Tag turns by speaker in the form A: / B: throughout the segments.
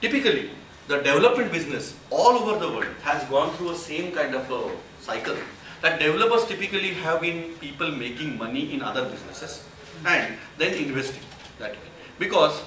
A: Typically, the development business all over the world has gone through a same kind of a cycle. That developers typically have been people making money in other businesses and then investing that way. Because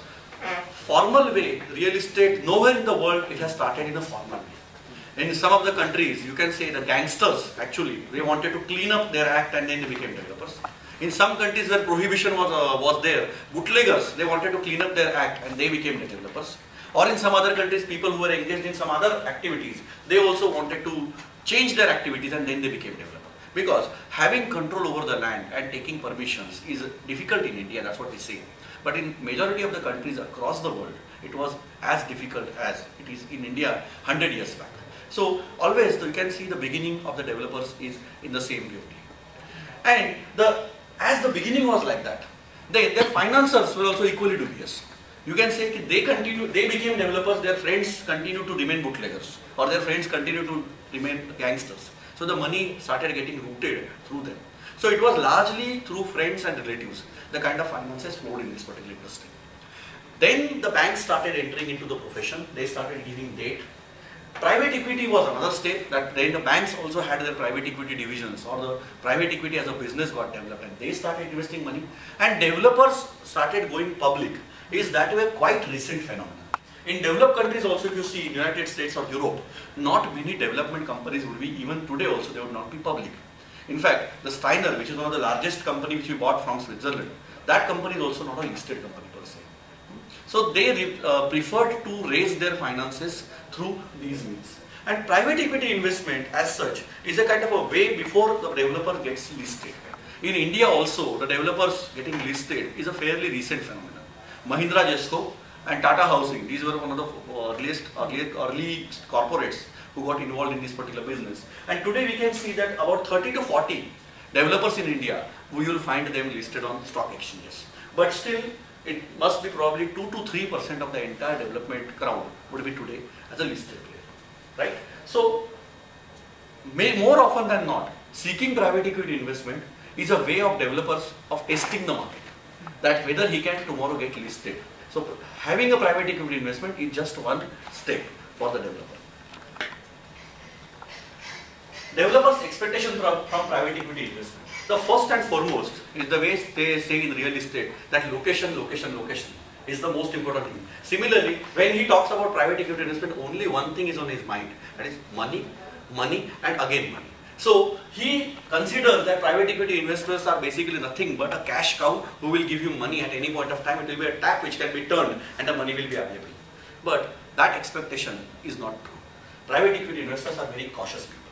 A: formal way, real estate, nowhere in the world it has started in a formal way. In some of the countries, you can say the gangsters actually, they wanted to clean up their act and then they became developers. In some countries where prohibition was there, bootleggers, they wanted to clean up their act and they became developers. Or in some other countries, people who were engaged in some other activities, they also wanted to change their activities and then they became developers. Because having control over the land and taking permissions is difficult in India, that's what we say. But in majority of the countries across the world, it was as difficult as it is in India 100 years back. So always you can see the beginning of the developers is in the same way only. And as the beginning was like that, their financiers were also equally dubious. You can say they became developers, their friends continue to remain bootleggers or their friends continue to remain gangsters. So the money started getting routed through them. So it was largely through friends and relatives the kind of finances flowed in this particular industry. Then the banks started entering into the profession, they started giving debt. Private equity was another step, that then the banks also had their private equity divisions or the private equity as a business got developed and they started investing money and developers started going public. Is that way quite recent phenomenon. In developed countries also, if you see in United States or Europe, not many development companies would be, even today also, they would not be public. In fact, the Steiner, which is one of the largest company which we bought from Switzerland, that company is also not a listed company per se. So they preferred to raise their finances through these means. And private equity investment as such is a kind of a way before the developer gets listed. In India also, the developers getting listed is a fairly recent phenomenon. Mahindra Jesco and Tata Housing, these were one of the early corporates who got involved in this particular business. And today we can see that about 30 to 40 developers in India, we will find them listed on stock exchanges. But still, it must be probably 2 to 3% of the entire development crowd would be today as a listed player, right? So, more often than not, seeking private equity investment is a way of developers of testing the market, that whether he can tomorrow get listed. So having a private equity investment is just one step for the developer. Developers' expectation from private equity investment. The first and foremost is the way they say in real estate that location is the most important thing. Similarly, when he talks about private equity investment, only one thing is on his mind, that is money, money and again money. So he considers that private equity investors are basically nothing but a cash cow who will give you money at any point of time. It will be a tap which can be turned and the money will be available. But that expectation is not true. Private equity investors are very cautious people.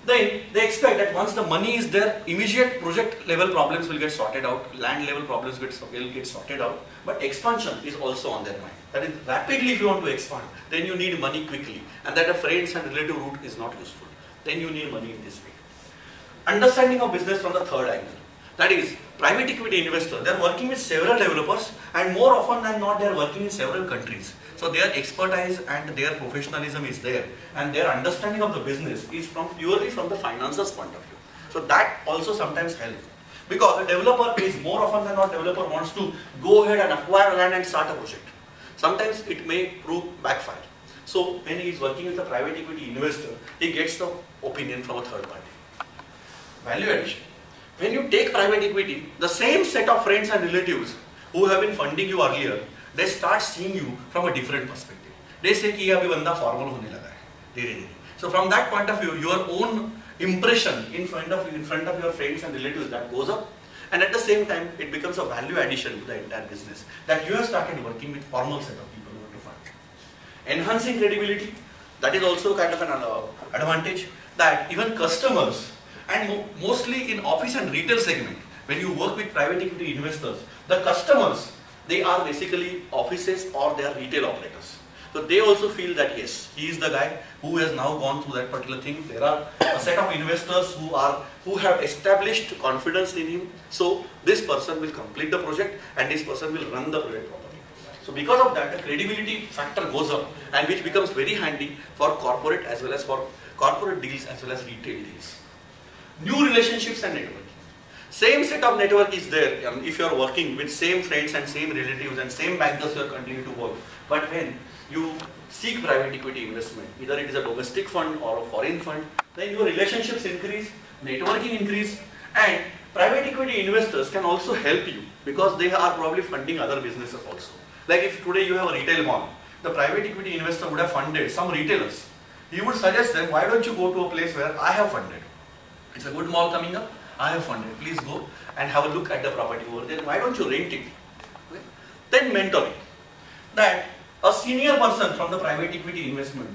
A: Then they expect that once the money is there, immediate project level problems will get sorted out, land level problems will get sorted out, but expansion is also on their mind. That is, rapidly if you want to expand, then you need money quickly, and that a friends and relative route is not useful. Then you need money in this way. Understanding of business from the third angle. That is, private equity investors, they are working with several developers and more often than not they are working in several countries. So their expertise and their professionalism is there and their understanding of the business is purely from the finances point of view. So that also sometimes helps. Because a developer is more often than not, developer wants to go ahead and acquire land and start a project. Sometimes it may prove backfire. So when he is working with a private equity investor, he gets the opinion from a third party. Value addition. When you take private equity, the same set of friends and relatives who have been funding you earlier, they start seeing you from a different perspective. They say कि ये अभी बंदा formal होने लगा है, धीरे-धीरे. So from that point of view, your own impression in front of your friends and relatives that goes up, and at the same time, it becomes a value addition to the entire business that you have started working with formal set of people who want to fund. Enhancing credibility, that is also kind of an advantage that even customers and mostly in office and retail segment, when you work with private equity investors, the customers, they are basically offices or they are retail operators. So they also feel that yes, he is the guy who has now gone through that particular thing. There are a set of investors who have established confidence in him. So this person will complete the project and this person will run the project properly. So because of that, the credibility factor goes up and which becomes very handy for corporate as well as for corporate deals as well as retail deals. New relationships and networking. Same set of network is there if you are working with same friends and same relatives and same bankers you are continuing to work. But when you seek private equity investment, either it is a domestic fund or a foreign fund, then your relationships increase, networking increase, and private equity investors can also help you because they are probably funding other businesses also. Like if today you have a retail mall, the private equity investor would have funded some retailers. He would suggest them, why don't you go to a place where I have funded? It's a good mall coming up, I have funded, please go and have a look at the property over there. Why don't you rent it? Okay. Then mentoring. That a senior person from the private equity investment,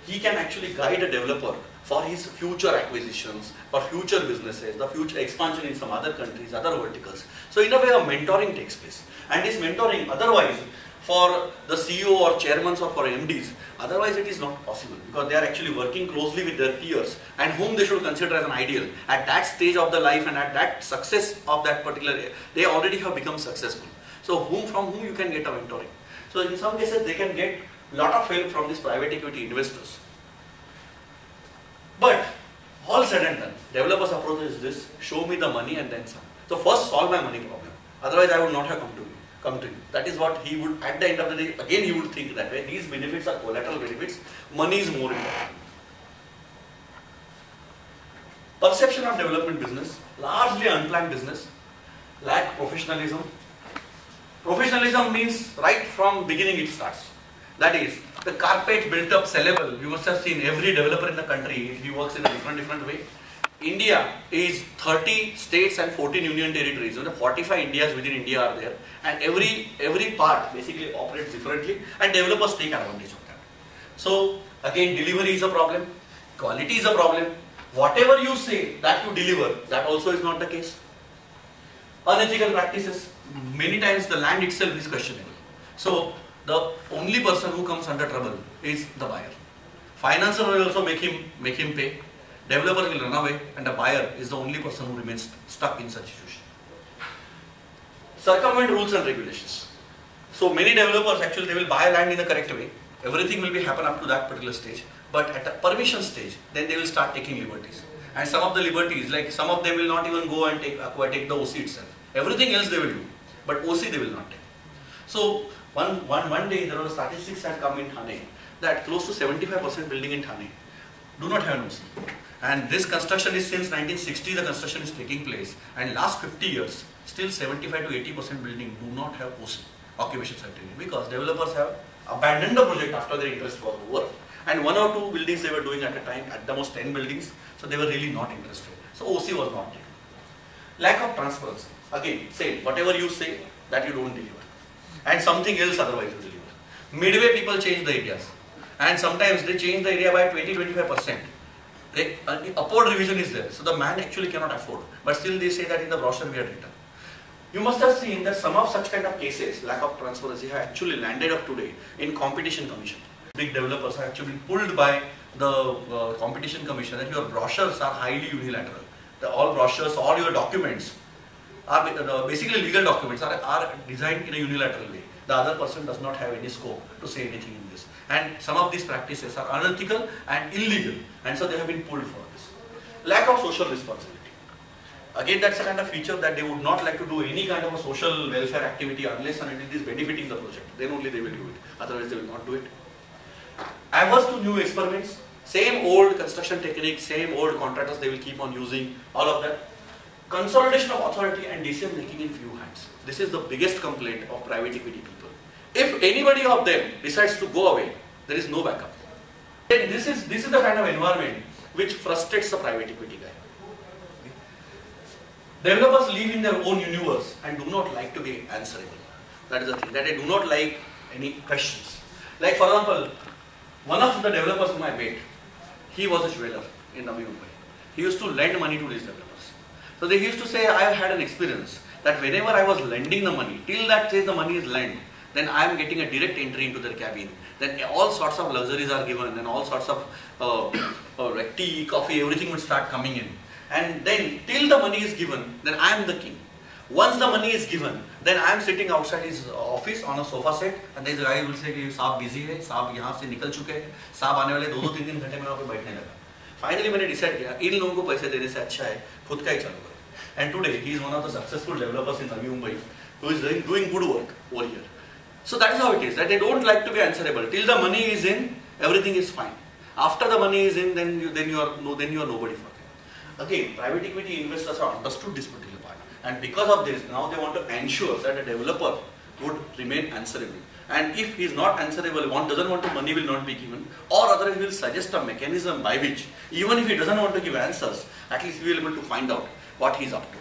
A: he can actually guide a developer for his future acquisitions, for future businesses, the future expansion in some other countries, other verticals. So in a way, a mentoring takes place. And this mentoring, otherwise, for the CEO or chairmen or for MDs, otherwise it is not possible because they are actually working closely with their peers and whom they should consider as an ideal. At that stage of the life and at that success of that particular, they already have become successful. So from whom you can get a mentoring. So in some cases they can get a lot of help from these private equity investors. But all said and done, developers' approach is this: show me the money and then some. So first solve my money problem. Otherwise I would not have come to you. That is what he would, at the end of the day, again he would think that way. These benefits are collateral benefits. Money is more important. Perception of development business, largely unplanned business, lack professionalism. Professionalism means right from beginning it starts. That is, the carpet built up syllable. You must have seen every developer in the country, he works in a different way. India is 30 states and 14 union territories. So the 45 Indias within India are there, and every part basically operates differently, and developers take advantage of that. So again, delivery is a problem, quality is a problem. Whatever you say that you deliver, that also is not the case. Unethical practices, many times the land itself is questionable. So the only person who comes under trouble is the buyer. Financer will also make him pay. Developer will run away, and the buyer is the only person who remains stuck in such situation. Circumvent rules and regulations. So many developers actually they will buy land in the correct way. Everything will be happen up to that particular stage. But at the permission stage, then they will start taking liberties. And some of the liberties, like some of them will not even go and take the OC itself. Everything else they will do, but OC they will not take. So one day there was statistics that come in Thane that close to 75% building in Thane do not have an OC. And this construction is since 1960 the construction is taking place, and last 50 years still 75 to 80% building do not have OC, occupation certificate, because developers have abandoned the project after their interest was over, and 1 or 2 buildings they were doing at a time, at the most 10 buildings, so they were really not interested. So OC was not taken. Lack of transparency. Again, say whatever you say that you don't deliver, and something else otherwise you deliver. Midway people change the areas, and sometimes they change the area by 20-25%. Upward revision is there, so the man actually cannot afford, but still they say that in the brochure we had written. You must have seen that some of such kind of cases, lack of transparency, have actually landed up today in competition commission. Big developers are actually pulled by the competition commission that your brochures are highly unilateral. All brochures, all your documents are basically legal documents are designed in a unilateral way. The other person does not have any scope to say anything in this. And some of these practices are unethical and illegal, and so they have been pulled for this. Lack of social responsibility. Again, that's a kind of feature that they would not like to do any kind of a social welfare activity unless and until it is benefiting the project. Then only they will do it. Otherwise, they will not do it. Averse to new experiments. Same old construction techniques, same old contractors they will keep on using, all of that. Consolidation of authority and decision making in few hands. This is the biggest complaint of private equity people. If anybody of them decides to go away, there is no backup. And this is the kind of environment which frustrates the private equity guy. Developers live in their own universe and do not like to be answerable. That is the thing, that they do not like any questions. Like for example, one of the developers whom I met, he was a jeweler in Navi Mumbai. He used to lend money to these developers. So they used to say, I have had an experience that whenever I was lending the money, till that stage the money is lent, then I am getting a direct entry into their cabin. Then all sorts of luxuries are given, and all sorts of like tea, coffee, everything will start coming in. And then till the money is given, then I am the king. Once the money is given, then I am sitting outside his office on a sofa set, and there is a guy who will say, "Saab busy hai, saab यहाँ से निकल चुके हैं, साहब आने वाले 2-3 घंटे में वहाँ पे बैठने लगा." Finally मैंने decide किया, इन लोगों को पैसे देने से अच्छा है खुद का ही चालू करें. And today he is one of the successful developers in Navi Mumbai who is doing good work over here. So that is how it is, that they don't like to be answerable. Till the money is in, everything is fine. After the money is in, then you are nobody for them. Again, private equity investors have understood this particular part. And because of this, now they want to ensure that a developer would remain answerable. And if he is not answerable, doesn't want to, money will not be given, or otherwise he will suggest a mechanism by which, even if he doesn't want to give answers, at least we will be able to find out what he is up to.